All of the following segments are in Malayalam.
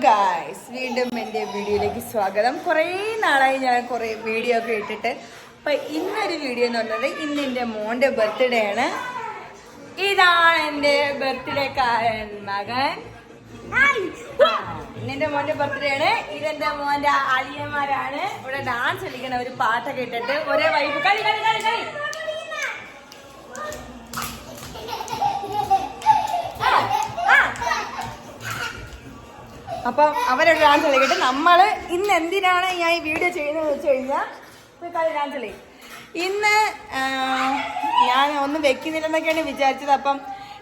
ഗായ്സ്, വീണ്ടും എൻ്റെ വീഡിയോയിലേക്ക് സ്വാഗതം. കുറേ നാളായി ഞാൻ കുറേ വീഡിയോ ഒക്കെ ഇട്ടിട്ട്. അപ്പം ഇന്നൊരു വീഡിയോ എന്ന് പറഞ്ഞത് ഇന്ന് എൻ്റെ മോൻ്റെ ബർത്ത്ഡേ ആണ്. ഇതാണ് എൻ്റെ ബർത്ത്ഡേക്കാരൻ മകൻ. ഇന്നെൻ്റെ മോൻ്റെ ബർത്ത്ഡേ ആണ്. ഇതെൻ്റെ മോൻ്റെ അളിയന്മാരാണ്. ഇവിടെ ഡാൻസ് കളിക്കണ ഒരു പാട്ടൊക്കെ ഇട്ടിട്ട് ഒരേ വൈബ് കളി കളി കളി കളി. അപ്പം അവരൊരു ഡാൻസ് കളിക്കട്ടെ. നമ്മൾ ഇന്ന് എന്തിനാണ് ഞാൻ ഈ വീഡിയോ ചെയ്യുന്നത് വെച്ച് കഴിഞ്ഞാൽ കളി ഡാൻസ് കളി. ഇന്ന് ഞാൻ ഒന്നും വെക്കുന്നില്ലെന്നൊക്കെയാണ് വിചാരിച്ചത്. അപ്പം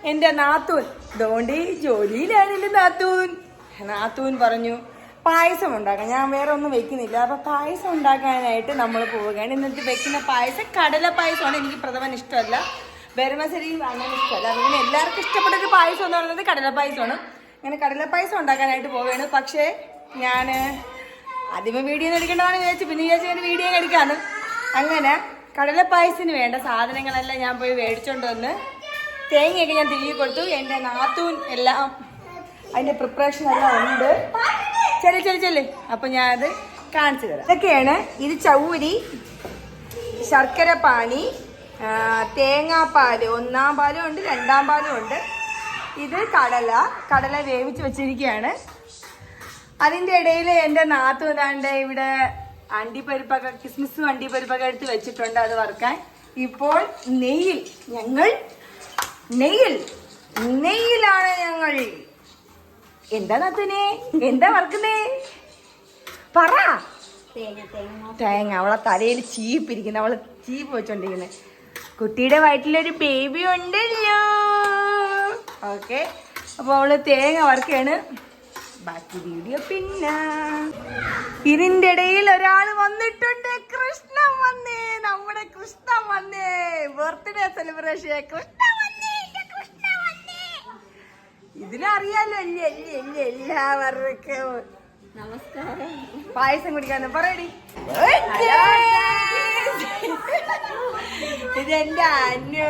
എൻ്റെ നാത്തൂൻ ദോണ്ടി ജോലിയിലാണ്. എൻ്റെ നാത്തൂൻ പറഞ്ഞു പായസം ഉണ്ടാക്കാം, ഞാൻ വേറെ ഒന്നും വെക്കുന്നില്ല. അപ്പം പായസം ഉണ്ടാക്കാനായിട്ട് നമ്മൾ പോവുകയാണ്. ഇന്നത്തെ വെക്കുന്ന പായസം കടല പായസമാണ്. എനിക്ക് പ്രഥമൻ ഇഷ്ടമല്ല, ബെരമസരി അങ്ങനെ ഇഷ്ടമല്ല. അതുകൊണ്ട് എല്ലാവർക്കും ഇഷ്ടപ്പെട്ടൊരു പായസം എന്ന് പറയുന്നത് കടല പായസമാണ്. അങ്ങനെ കടലപ്പായസം ഉണ്ടാക്കാനായിട്ട് പോവുകയാണ്. പക്ഷേ ഞാൻ ആദ്യമേ വീഡിയോ എടുക്കേണ്ടതാണ് വിചാരിച്ചു, പിന്നെ വിചാരിച്ചു ഞാൻ വീഡിയോ എടുക്കാന്ന്. അങ്ങനെ കടലപ്പായസത്തിന് വേണ്ട സാധനങ്ങളെല്ലാം ഞാൻ പോയി മേടിച്ചോണ്ട് വന്ന് തേങ്ങയൊക്കെ ഞാൻ തിരികെ കൊടുത്തു. എൻ്റെ നാത്തൂൻ എല്ലാം അതിൻ്റെ പ്രിപ്പറേഷൻ എല്ലാം ഉണ്ട്. ചെല്ല്. അപ്പം ഞാനത് കാണിച്ചു തരാം. ഇതൊക്കെയാണ്. ഇത് ചൗരി, ശർക്കര പാനി, തേങ്ങാപ്പാൽ, 1-ാം പാലും ഉണ്ട്, 2-ാം പാലും ഉണ്ട്. ഇത് കടല വേവിച്ച് വെച്ചിരിക്കുകയാണ്. അതിൻ്റെ ഇടയിൽ എൻ്റെ നാത്തൂനാണ്ട് ഇവിടെ അണ്ടിപ്പരിപ്പൊക്കെ, കിസ്മിസും അണ്ടിപ്പരിപ്പൊക്കെ എടുത്ത് വെച്ചിട്ടുണ്ട് അത് വറുക്കാൻ. ഇപ്പോൾ നെയ്യിലാണ് ഞങ്ങൾ. എന്താ നാത്തൂനെ, എന്താ വറുക്കുന്നേ? പറ. തേങ്ങ. അവളെ തലയിൽ ചീപ്പിരിക്കുന്നു, അവള് ചീപ്പ് വെച്ചോണ്ടിരിക്കുന്നത്. കുട്ടിയുടെ വയറ്റിലൊരു ബേബി ഉണ്ടല്ലോ. ഓക്കെ, അപ്പോൾ അവള് തേങ്ങ വറുക്കുകയാണ്. ബാക്കി വീഡിയോ പിന്നെ. ഇതിൻ്റെ ഇടയിൽ ഒരാൾ വന്നിട്ടുണ്ട്. കൃഷ്ണൻ വന്നേ, നമ്മുടെ കൃഷ്ണൻ വന്നേ. ബർത്ത്ഡേ സെലിബ്രേഷൻ കൃഷ്ണൻ വന്നേ. ഇതിനറിയാലോ എല്ലാവർക്കും. നമസ്കാരം. പായസം കുടിക്കാന്ന് പറയടി. ഇതെന്റെ അന്നു.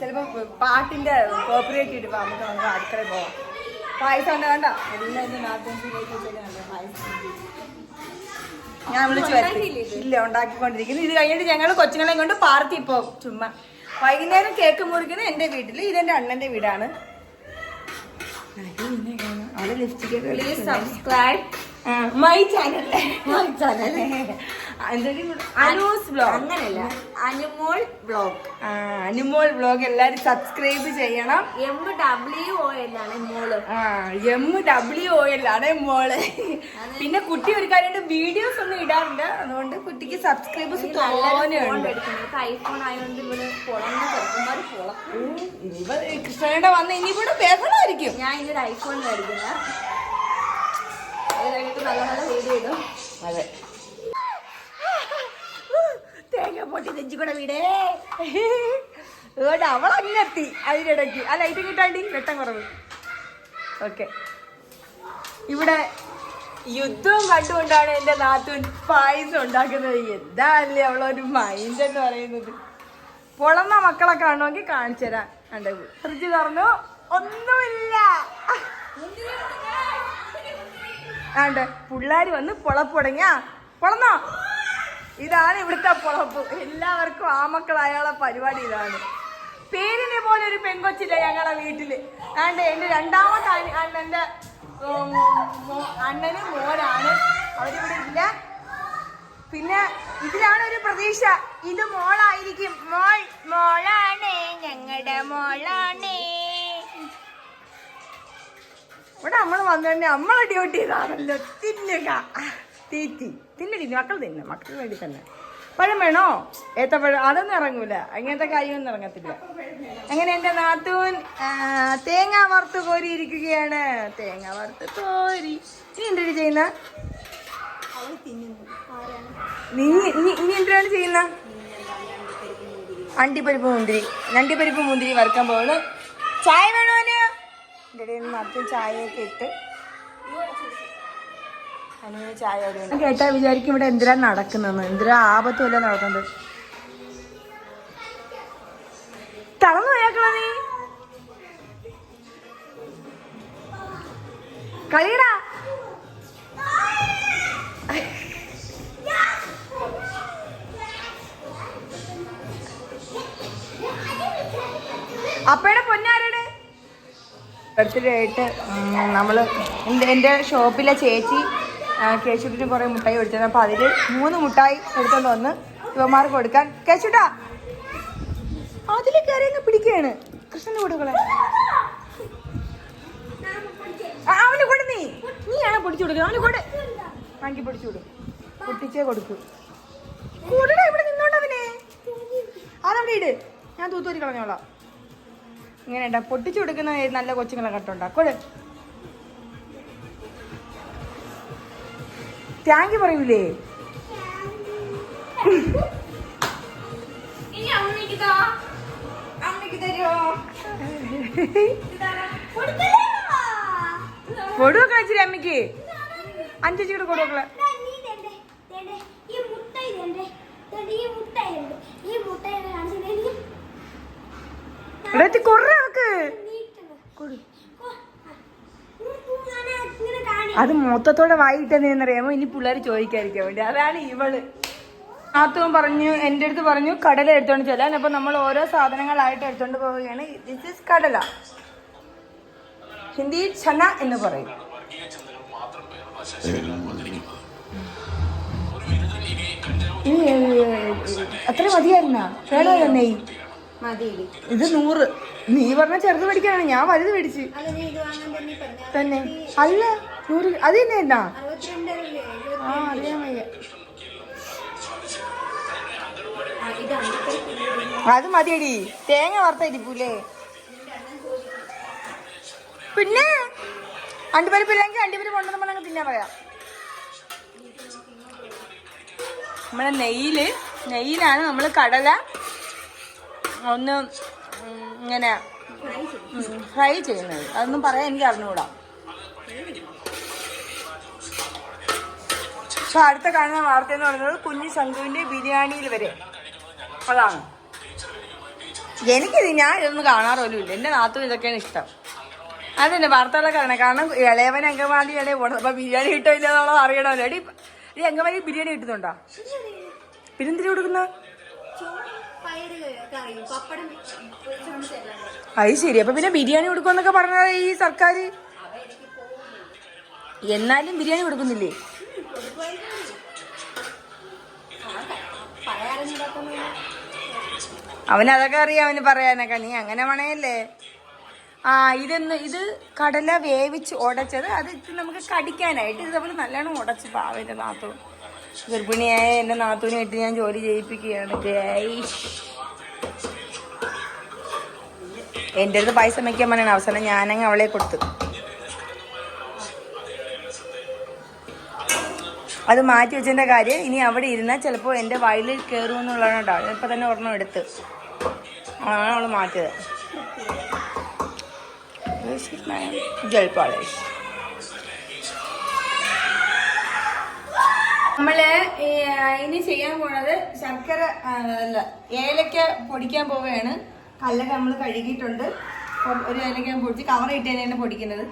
ചിലപ്പോ പാട്ടിന്റെ കോപ്പറേറ്റ് ഇട്ട് നമുക്ക് അടുക്കള പോവാം. പായസം ഉണ്ട് കണ്ട. ഞാൻ വിളിച്ചു ഇല്ല, ഉണ്ടാക്കിക്കൊണ്ടിരിക്കുന്നു. ഇത് കഴിഞ്ഞിട്ട് ഞങ്ങൾ കൊച്ചുങ്ങളെയും കൊണ്ട് പാർട്ടി പോകും. ചുമ്മാ വൈകുന്നേരം കേക്ക് മുറിക്കുന്നത് എൻ്റെ വീട്ടിൽ. ഇതെന്റെ അണ്ണന്റെ വീടാണ്. അവിടെ lipstick subscribe my channel. Anu's blog, അങ്ങനല്ല, അനുമോൾ ബ്ലോഗ്. എല്ലാരും സബ്സ്ക്രൈബ് ചെയ്യണം. MWOL ആണ് മോള്. പിന്നെ കുട്ടി ഒരു കാര്യം വീഡിയോസ് ഒന്നും ഇടാറുണ്ട്, അതുകൊണ്ട് കുട്ടിക്ക് സബ്സ്ക്രൈബേഴ്സ് തോന്നുന്നുണ്ട്. കൃഷ്ണയുടെ വന്ന് ഇനിയിവിടെ ബഹളമായിരിക്കും. ഞാൻ ഇന്നൊരു ഐഫോൺ മേടിക്കുന്ന നല്ല നല്ല വീഡിയോ ഇടും. അതെ, തേങ്ങ പൊട്ടി നെഞ്ചി കൂടെ വീടേ. അതുകൊണ്ട് അവളങ്ങെത്തി അതിനിടയ്ക്ക്. ആ ലൈറ്റ് കിട്ടാണ്ടി വെട്ടം കുറവ്. ഓക്കെ, ഇവിടെ യുദ്ധം കണ്ടുകൊണ്ടാണ് എൻ്റെ നാത്തൂൻ പായസം ഉണ്ടാക്കുന്നത്. എന്താ അല്ലേ അവളൊരു മൈൻഡ് എന്ന് പറയുന്നത്. പൊളന്ന മക്കളെ കാണുമെങ്കിൽ കാണിച്ചു തരാം. എൻ്റെ ഫ്രിഡ്ജ് തുറന്നു, ഒന്നുമില്ല. ആണ്ട് പിള്ളേർ വന്ന് പൊളപ്പുടങ്ങിയാ. പൊളന്നോ? ഇതാണ് ഇവിടുത്തെ പൊളപ്പ്. എല്ലാവർക്കും ആമക്കളായുള്ള പരിപാടി ഇതാണ്. പേരിനെ പോലെ ഒരു പെൺകൊച്ചില്ല ഞങ്ങളുടെ വീട്ടില്. ആണ്ട് എൻ്റെ രണ്ടാമത്തെ അണ്ണന്റെ അണ്ണന് മോനാണ്. അവരിവിടെ ഇല്ല. പിന്നെ ഇതിലാണ് ഒരു പ്രതീക്ഷ, ഇത് മോളായിരിക്കും. മോളാണേ, ഞങ്ങളുടെ മോളാണേ. ഇവിടെ നമ്മൾ വന്നുകൊണ്ട് നമ്മളെ ഡ്യൂട്ടി ഇതാണല്ലോ. തിന്നുക, തിന്നടി മക്കൾ തിന്നു. മക്കൾക്ക് വേണ്ടി തന്നെ. പഴം വേണോ? ഏത്തപ്പഴം അതൊന്നും ഇറങ്ങൂല, അങ്ങനത്തെ കാര്യമൊന്നും ഇറങ്ങത്തില്ല. അങ്ങനെ എൻ്റെ നാത്തൂൻ തേങ്ങ വറുത്ത് കോരിയിരിക്കുകയാണ്. തേങ്ങ വറുത്ത് കോരി. നീ എന്താണ് ചെയ്യുന്ന? ഇനി എന്തിനാണ് ചെയ്യുന്ന? അണ്ടിപ്പരിപ്പ് മുന്തിരി വറുക്കാൻ പോവാണ്. ചായ വേണോ? എൻ്റെ ഇടയിൽ നാത്തൂൻ ചായയൊക്കെ ഇട്ട് അനുവിന് ചായ കേട്ടാ വിചാരിക്കും ഇവിടെ എന്തിനാ നടക്കുന്നെന്ന്. എന്തിനാ ആപത്തും എല്ലാം നടക്കുന്നത്. തളർന്നു പോയാക്കളാ നീ. കളിയടാ. അപ്പയുടെ പൊന്നാരുടെ ബർത്ത്ഡേ ആയിട്ട് നമ്മൾ എൻ്റെ ഷോപ്പിലെ ചേച്ചി കേശുട്ടിന് കുറേ മുട്ടായി മേടിച്ചത്. അപ്പോൾ അതിൽ 3 മുട്ടായി എടുത്തോണ്ട് വന്ന് ശിവമാർക്ക് കൊടുക്കാൻ. കേശുട്ടാ അതിൽ കയറിയങ്ങ് പിടിക്കുകയാണ്. കൃഷ്ണന് കൊടുക്കളെ. അവന് കൊടു. നീയാണ് പൊടിച്ചു കൊടുക്കുക. അവന് കൊടു. വാങ്ങി പൊടിച്ചു കൊടുക്കും. പൊട്ടിച്ചേ കൊടുക്കും. കൂടടാ ഇവിടെ നിന്നോണ്ടവനെ. അതവിടെ ഇട്. ഞാൻ തൂത്തൂരി കളഞ്ഞോളാം. ഇങ്ങനെ പൊട്ടിച്ചു കൊടുക്കുന്ന നല്ല കൊച്ചുങ്ങളെ കട്ടുണ്ടാ. കൊടു. താങ്ക് യു പറയൂലേ? കൊടുക്ക വെച്ചിരി അമ്മക്ക്. 5 കൂടെ കൊടുക്കളെ. കൊറേ അവക്ക് അത് മൊത്തത്തോടെ വായിട്ടെന്നറിയാമോ? ഇനി പിള്ളേർ ചോദിക്കാതിരിക്കാൻ വേണ്ടി. അതാണ് ഇവള്. നാത്തും പറഞ്ഞു, എൻ്റെ അടുത്ത് പറഞ്ഞു കടല എടുത്തോണ്ട് ചെല്ലാൻ. അപ്പൊ നമ്മൾ ഓരോ സാധനങ്ങളായിട്ട് എടുത്തോണ്ട് പോവുകയാണ്. ദിസ് ഇസ് കടല. ഹിന്ദി ചന എന്ന് പറയും. അത്ര മതിയായിരുന്നാ? വേണമല്ലോ നെയ്? ഇത് 100. നീ പറഞ്ഞ ചെറുത് മേടിക്കാനാണ്. ഞാൻ വലുത് മേടിച്ച് തന്നെ. അല്ല 100. അത് തന്നെ എന്നാ? ആ അറിയാൻ വയ്യ. അത് മതിയടി. തേങ്ങ വറുത്തായിരിക്കൂലേ? പിന്നെ അണ്ടിപ്പരിപ്പില്ലെങ്കിൽ അണ്ടിപ്പരിപ്പ് കൊണ്ടുവന്ന് പറഞ്ഞാൽ തിന്നാൻ പറയാം. നമ്മളെ നെയ്യിലാണ് നമ്മൾ കടല ഒന്ന് ഇങ്ങനെ ഫ്രൈ ചെയ്യുന്നത്. അതൊന്നും പറയാൻ എനിക്ക് അറിഞ്ഞുകൂടാ. പക്ഷെ അടുത്ത കാണുന്ന വാർത്ത എന്ന് പറയുന്നത് കുഞ്ഞു ശംഖുവിന്റെ ബിരിയാണിയിൽ വരെ. അതാണ് എനിക്കിത്. ഞാൻ ഇതൊന്നും കാണാറോലും ഇല്ല. എൻ്റെ നാത്തും ഇതൊക്കെയാണ് ഇഷ്ടം. അതെന്നെ വാർത്തകളൊക്കെ അറിയണം. കാരണം ഇളയവൻ അങ്കമാലി ഇളയ പോകണം. അപ്പൊ ബിരിയാണി കിട്ടില്ല എന്നുള്ളത് അറിയണമല്ലോ. ഈ അങ്കമാലി ബിരിയാണി കിട്ടുന്നുണ്ടോ? പിന്നെന്തിരി കൊടുക്കുന്ന? അത് ശരി. അപ്പൊ പിന്നെ ബിരിയാണി കൊടുക്കുമെന്നൊക്കെ പറഞ്ഞത് ഈ സർക്കാർ. എന്നാലും ബിരിയാണി കൊടുക്കുന്നില്ലേ? അവനതൊക്കെ അറിയാം. അവന് പറയാനൊക്കെ. നീ അങ്ങനെ പണയല്ലേ. ഇത് കടല വേവിച്ച് ഉടച്ചത്. അത് നമുക്ക് കടിക്കാനായിട്ട് ഇതേപോലെ നല്ലോണം ഉടച്ച് പാവന്റെ നാത്തു ഗർഭിണിയായ എൻ്റെ നാത്തൂനായിട്ട് ഞാൻ ജോലി ചെയ്യിപ്പിക്കുകയാണ്. എൻ്റെ അടുത്ത് പൈസ വയ്ക്കാൻ പറഞ്ഞാണ്. അവസാനം ഞാനങ്ങ് അവളെ കൊടുത്തു. അത് മാറ്റി വെച്ചതിൻ്റെ കാര്യം ഇനി അവിടെ ഇരുന്നാൽ ചിലപ്പോൾ എൻ്റെ വയലിൽ കയറുമെന്നുള്ളതാണ് കേട്ടോ. ഇപ്പം തന്നെ ഒരെണ്ണം എടുത്ത് ആണ് അവൾ മാറ്റിയത്. ജൽപാളേഷ് നമ്മള് ഇനി ചെയ്യാൻ പോണത് ശർക്കര അല്ല ഏലക്ക പൊടിക്കാൻ പോവുകയാണ്. കല്ലൊക്കെ നമ്മൾ കഴുകിയിട്ടുണ്ട്. ഒരു ഏലക്ക പൊടിച്ച് കവർ ഇട്ട് തന്നെയാണ് പൊടിക്കുന്നത്.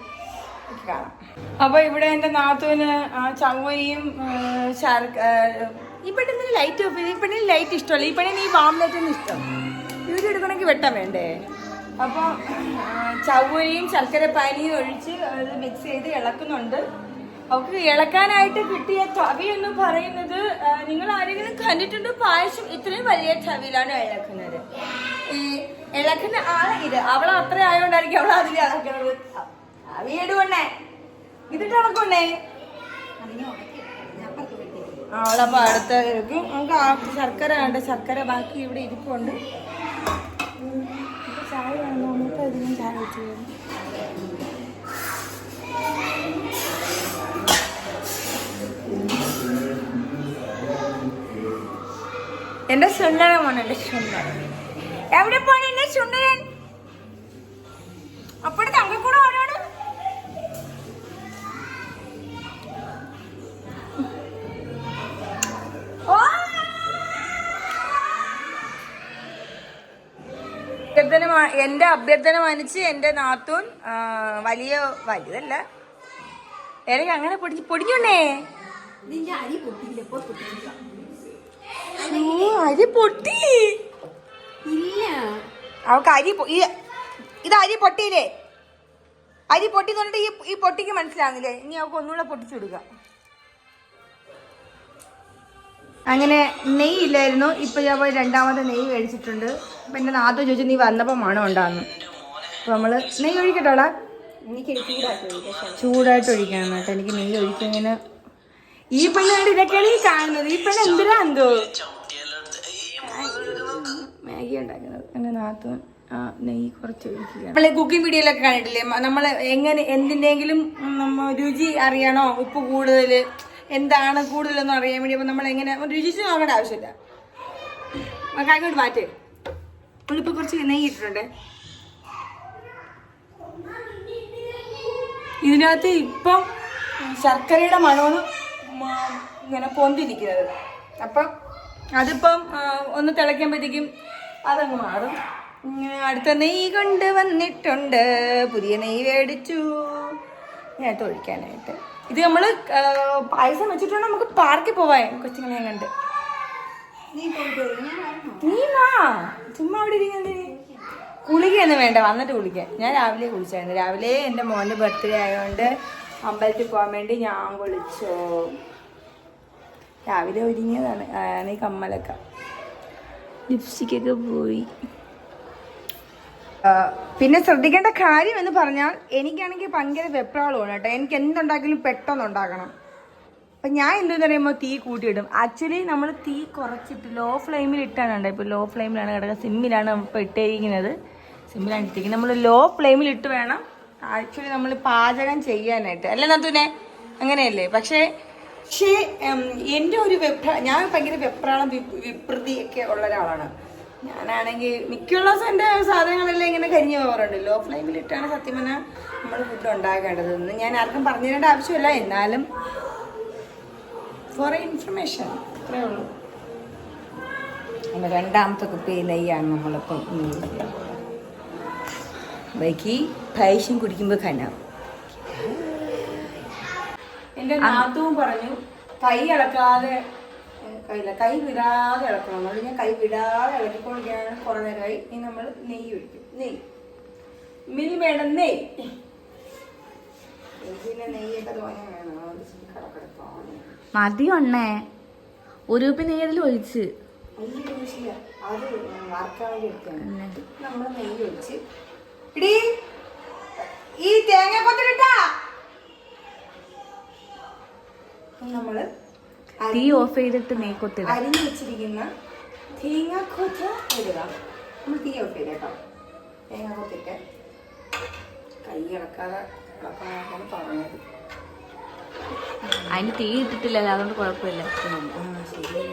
കാണാം. അപ്പൊ ഇവിടെ എന്റെ നാത്തൂന് ചങ്ങോനിയും ഈ പെണ്ണിന് ലൈറ്റ് ഓഫ് ചെയ്ത്. ഈ പെണ്ണിന് ലൈറ്റ് ഇഷ്ടമല്ല. ഈ പെണ്ണിന് ഈ വാം ലൈറ്റ് ഒന്നും ഇഷ്ടം. വീഡിയോ എടുക്കണമെങ്കിൽ വെട്ടാൻ വേണ്ടേ? അപ്പൊ ചവ്വരിയും ശർക്കര പാനിയും ഒഴിച്ച് അത് മിക്സ് ചെയ്ത് ഇളക്കുന്നുണ്ട്. അവർക്ക് ഇളക്കാനായിട്ട് കിട്ടിയ തവി എന്ന് പറയുന്നത് നിങ്ങൾ ആരെങ്കിലും കണ്ടിട്ടുണ്ടോ? പായസം ഇത്രയും വലിയ തവിയിലാണ് ഇളക്കുന്നത്. ഇളക്കുന്ന ആളെ ഇത് അവളെ അത്ര ആയതുകൊണ്ടായിരിക്കും അവൾ അതിൽ ഇളക്കുന്നത്. തവിയിടുകൊണ്ടേ ഇതിട്ട് ഇളക്കൊണ്ടേ അവളപ്പോ അടുത്ത ഇരിക്കും. നമുക്ക് ശർക്കര വേണ്ട. ശർക്കര ബാക്കി ഇവിടെ ഇരിപ്പുണ്ട്. ചായ വേണോ? നമുക്ക് അധികം ചായ വെച്ച് വേണം. എന്റെ സുന്ദരൻ മോനെ. എന്റെ സുന്ദരൻ എവിടെ പോണ? എന്റെ സുന്ദരൻ അപ്പഴ തങ്കക്കൂടെ ഓരോട്. എന്റെ അഭ്യർത്ഥന മാനിച്ച് എന്റെ നാത്തൂൻ വലുതല്ല എനിക്ക് അങ്ങനെ പൊടിഞ്ഞോണ്ടേ അരി പൊട്ടിയില്ല. അരി പൊട്ടി ഇല്ല, അവൾക്ക് ഇത് അരി പൊട്ടിയില്ലേ? അരി പൊട്ടി തന്നിട്ട് ഈ പൊട്ടിക്ക് മനസ്സിലാവുന്നില്ലേ? ഇനി അവൾക്ക് ഒന്നുകൂടെ പൊട്ടിച്ചു കൊടുക്കുക. അങ്ങനെ നെയ്യ് ഇല്ലായിരുന്നു. ഇപ്പൊ ഞാൻ പോയി രണ്ടാമത്തെ നെയ്യ് മേടിച്ചിട്ടുണ്ട്. അപ്പൊ എന്റെ നാത്തോ ചോദിച്ചു നീ വന്നപ്പോ മണം ഉണ്ടാകുന്നു. അപ്പൊ നമ്മള് നെയ്യ് ഒഴിക്കട്ടോടാ. ചൂടായിട്ട് ഒഴിക്കണം കേട്ടോ. എനിക്ക് നെയ്യ് ഒഴിക്കിങ്ങനെ ഈ പെണ്ണായിട്ട് ഇതൊക്കെയാണ് ഈ കാണുന്നത്. ഈ പെണ്ണ് എന്തിനാ എന്തോ മാഗി ഉണ്ടാക്കുന്നത്. എന്റെ നാത്തോ നെയ്യ് കുറച്ച് ഒഴിക്കുക. നമ്മളെ കുക്കിംഗ് വീഡിയോയിലൊക്കെ കണ്ടിട്ടില്ലേ, നമ്മൾ എങ്ങനെ എന്തിൻ്റെങ്കിലും രുചി അറിയണോ, ഉപ്പ് കൂടുതൽ എന്താണ് കൂടുതലൊന്നും അറിയാൻ വേണ്ടി അപ്പൊ നമ്മൾ എങ്ങനെ രുചിച്ച് നോക്കേണ്ട ആവശ്യമില്ല. അങ്ങോട്ട് മാറ്റ്. നമ്മളിപ്പോ കുറച്ച് നെയ്യ് ഇട്ടിട്ടുണ്ടേ. ഇതിനകത്ത് ഇപ്പം ശർക്കരയുടെ മണമാണ് ഇങ്ങനെ പൊന്തിരിക്കുന്നത്. അപ്പം അതിപ്പം ഒന്ന് തിളയ്ക്കുമ്പോഴത്തേക്കും അതങ്ങ് മാറും. അടുത്ത നെയ്യ് കൊണ്ട് വന്നിട്ടുണ്ട്. പുതിയ നെയ്യ് മേടിച്ചു നേരത്തെ ഒഴിക്കാനായിട്ട്. ഇത് നമ്മള് പായസം വെച്ചിട്ടുണ്ട്. നമുക്ക് പാർക്കിൽ പോവാൻ കൊച്ചുങ്ങളെ കണ്ട്. നീ വാ, ചുമ്മാ അവിടെ ഇരിക്കുന്നത്. കുളിക്കൊന്നും വേണ്ട, വന്നിട്ട് കുളിക്കാൻ. ഞാൻ രാവിലെ കുളിച്ചായിരുന്നു. രാവിലെ എൻ്റെ മോൻ്റെ ബർത്ത്ഡേ ആയതുകൊണ്ട് അമ്പലത്തിൽ പോകാൻ വേണ്ടി ഞാൻ കുളിച്ചു. രാവിലെ ഒരുങ്ങിയതാണ്. ഈ കമ്മലൊക്കെ ലിപ്സ്റ്റിക്കൊക്കെ പോയി. പിന്നെ ശ്രദ്ധിക്കേണ്ട കാര്യം എന്ന് പറഞ്ഞാൽ എനിക്കാണെങ്കിൽ ഭയങ്കര വെപ്രാളമാണ് കേട്ടോ. എനിക്ക് എന്തുണ്ടാക്കിയാലും പെട്ടെന്ന് ഉണ്ടാക്കണം. അപ്പം ഞാൻ എന്തെന്ന് പറയുമ്പോൾ തീ കൂട്ടിയിടും. ആക്ച്വലി നമ്മൾ തീ കുറച്ചിട്ട് ലോ ഫ്ലെയിമിൽ ഇട്ടാണ് കേട്ടോ. ഇപ്പോൾ ലോ ഫ്ലെയിമിലാണ് കിടക്കുക. സിമ്മിലാണ് ഇപ്പോൾ ഇട്ടിരിക്കുന്നത്. സിമ്മിലാണ് ഇട്ടിരിക്കുന്നത്. നമ്മൾ ലോ ഫ്ലെയിമിൽ ഇട്ട് വേണം ആക്ച്വലി നമ്മൾ പാചകം ചെയ്യാനായിട്ട്. അല്ലേ നന്ദുനെ? അങ്ങനെയല്ലേ? പക്ഷേ എൻ്റെ ഒരു ഞാൻ ഭയങ്കര വെപ്രാളം വിപ്രതിയൊക്കെ ഉള്ള ഒരാളാണ്. ഞാനാണെങ്കിൽ മിക്കുള്ള ദിവസം എൻ്റെ സാധനങ്ങളെല്ലാം ഇങ്ങനെ കരിഞ്ഞു പോകാറുണ്ട്. ലോ ഫ്ലെയിമിലിട്ടാണ് സത്യം പറഞ്ഞാൽ നമ്മൾ ഫുഡ് ഉണ്ടാക്കേണ്ടതെന്ന് ഞാൻ ആർക്കും പറഞ്ഞു തരേണ്ട ആവശ്യമില്ല. എന്നാലും ഫോർ ഇൻഫർമേഷൻ അത്രേ ഉള്ളൂ. നമ്മുടെ രണ്ടാമത്തെ കുപ്പി നെയ്യാണ് നമ്മളിപ്പം ബാക്കി പായസം കുടിക്കുമ്പോൾ കാണാം. എൻ്റെ നാത്തുവും പറഞ്ഞു കൈ ഇളക്കാതെ കൈ വിടാതെ ഇളക്കണം. അതുകൊണ്ട് ഞാൻ കൈ വിടാതെ ഇളക്കിക്കൊണ്ടിരിക്കുകയാണ് കുറെ നേരമായി. ഇനി നമ്മൾ നെയ്യ് ഒഴിക്കും. നെയ്യ് വേണം. പിന്നെ നെയ്യൊക്കെ തോനെ വേണം. മതി ഒണ്ണേ. ഒരു കുപ്പി നെയ്യ് അതിൽ ഒഴിച്ച് വലിയ രുചിയില്ല. അത് വറുക്കാൻ വേണ്ടി എടുക്കുകയാണ്. നമ്മൾ നെയ്യ് ഒഴിച്ച് ഇടി. ഈ തേങ്ങ കൊത്തിട്ടാ നമ്മള് തീ ഓഫ് ചെയ്തിട്ട് നെയ്ക്കൊത്തിടുക. അരിഞ്ഞു വെച്ചിരിക്കുന്ന തേങ്ങാക്കൊത്ത് ഇടുക. നമ്മൾ തീ ഓഫ് ചെയ്ത് കേട്ടോ. തേങ്ങാക്കൊത്തിട്ട് കൈ ഇളക്കാതെ ഇളക്കാനാണ് പറഞ്ഞത്. അതിന് തീ ഇട്ടിട്ടില്ലല്ലോ, അതുകൊണ്ട് കുഴപ്പമില്ല. ശരി.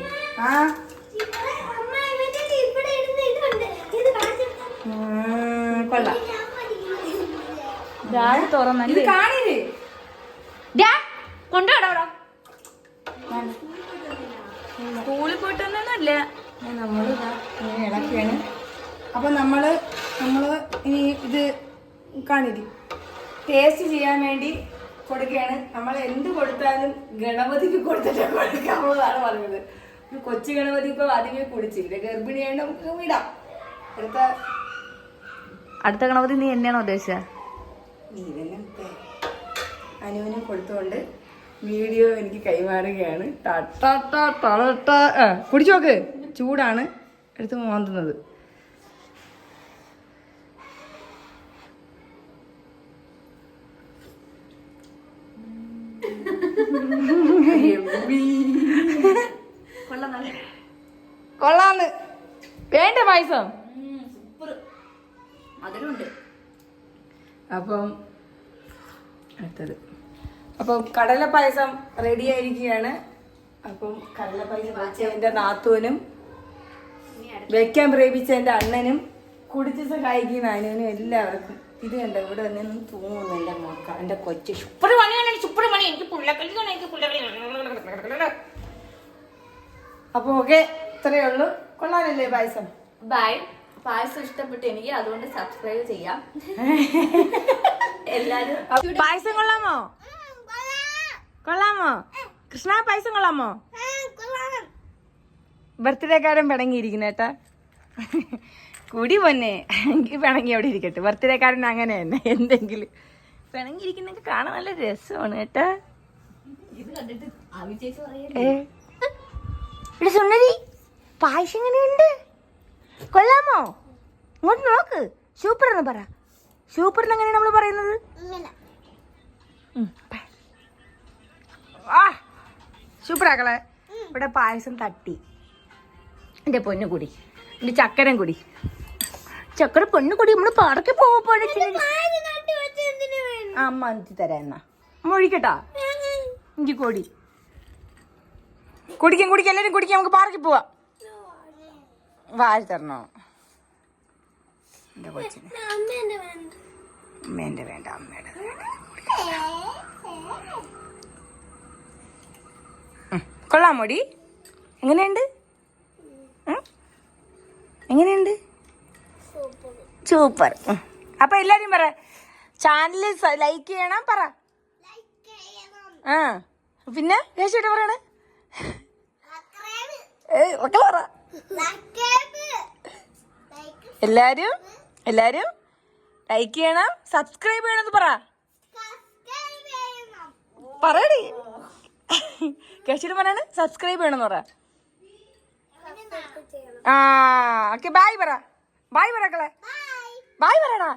കൊള്ളാം. തുറന്നു കാണില്ലേ? കൊണ്ടുപോടാ. സ്കൂളിൽ പോയിട്ടൊന്നല്ല. നമ്മൾ ഇങ്ങനെ ഇളക്കുകയാണ്. അപ്പം നമ്മൾ ഇനി ഇത് കാണില്ലേ ടേസ്റ്റ് ചെയ്യാൻ വേണ്ടി കൊടുക്കുകയാണ്. നമ്മൾ എന്ത് കൊടുത്താലും ഗണപതിക്ക് കൊടുത്തിട്ട് കൊടുക്കാവുന്നതാണ് പറഞ്ഞത്. ഒരു കൊച്ചു ഗണപതി ഇപ്പൊ ആദ്യമേ കുടിച്ചില്ല. ഗർഭിണിയായിട്ട് നമുക്ക് വിടാം. അടുത്ത ഗണപതി നീ എന്നെയാണോ ഉദ്ദേശിച്ചത്? നീ തന്നെ അനുവിനും കൊടുത്തുകൊണ്ട് വീഡിയോ എനിക്ക് കൈമാറുകയാണ്. കുടിച്ചു നോക്ക്. ചൂടാണ് എടുത്ത് മോന്തുന്നത്. കൊള്ളാന്ന് വേണ്ട പായസം. അതിലുണ്ട്. അപ്പം അടുത്തത് അപ്പം കടല പായസം റെഡി ആയിരിക്കുകയാണ്. അപ്പം കടല പായസം വെച്ച എൻ്റെ നാത്തൂനും വെക്കാൻ പ്രേമിച്ച എൻ്റെ അണ്ണനും കുടിച്ച് സഹായിക്കുന്ന അനുവിനും എല്ലാവർക്കും. ഇത് കണ്ട ഇവിടെ വന്നു തൂങ്ങുന്നു എൻ്റെ മക്ക. എൻ്റെ കൊച്ചു സൂപ്പർ പണിയാണ്. സൂപ്പർ പണി. എനിക്ക് അപ്പൊ ഓക്കെ, ഇത്രയേ ഉള്ളൂ. കൊള്ളാനല്ലേ പായസം? ബൈ. പായസം ഇഷ്ടപ്പെട്ടു എനിക്ക്, അതുകൊണ്ട് സബ്സ്ക്രൈബ് ചെയ്യാം എല്ലാരും. പായസം കൊള്ളാമോ? കൊള്ളാമോ കൃഷ്ണ പായസം കൊള്ളാമോ? ബർത്ത്ഡേ കാരൻ പിണങ്ങിയിരിക്കുന്ന ഏട്ടാ. കുടി പൊന്നെ എനിക്ക് പിണങ്ങി അവിടെ ഇരിക്കട്ടെ. ബർത്ത്ഡേ കാരൻ അങ്ങനെ തന്നെ എന്തെങ്കിലും പിണങ്ങിയിരിക്കുന്നൊക്കെ കാണാൻ നല്ല രസമാണ് കേട്ടാ. ഇവിടെ സുന്ദരി പായസം എങ്ങനെയുണ്ട്? കൊള്ളാമോ? ഇങ്ങോട്ട് നോക്ക്. സൂപ്പർ എന്ന് പറ. സൂപ്പർ എങ്ങനെയാണ് നമ്മൾ പറയുന്നത്? ആ സൂപ്പർ ആക്കളെ. ഇവിടെ പായസം തട്ടി. എൻ്റെ പൊന്നു കുടി, എൻ്റെ ചക്കരം കുടി, ചക്കര പൊന്നു കുടി. നമ്മള് പാടക്ക് പോകുമ്പോഴേ അമ്മ എന്നിട്ട് തരാം. എന്നാ മൊഴിക്കട്ടാ എനിക്ക് കൊടി കുടിക്കാം എല്ലാരും കുടിക്കാം. നമുക്ക് പാർക്കിൽ പോവാം. വാരി തരണോ എൻ്റെ കൊച്ചിന്? അമ്മേൻ്റെ വേണ്ട, അമ്മയുടെ കൊള്ളാമോടി? എങ്ങനെയുണ്ട്? എങ്ങനെയുണ്ട്? സൂപ്പർ. അപ്പൊ എല്ലാരും പറ, ചാനൽ ലൈക്ക് ചെയ്യണം പറ. ആ പിന്നെ കേശോട്ട് പറയണേ മക്കളെ പറ. എല്ലാരും ലൈക്ക് ചെയ്യണം, സബ്സ്ക്രൈബ് ചെയ്യണമെന്ന് പറ. പറയടി. കേശോട്ട് പറയാണ് സബ്സ്ക്രൈബ് ചെയ്യണമെന്ന് പറ. ആ ഓക്കെ. ബായ് പറ. ബായ് പറക്കളെ. ബായ് പറയടാ.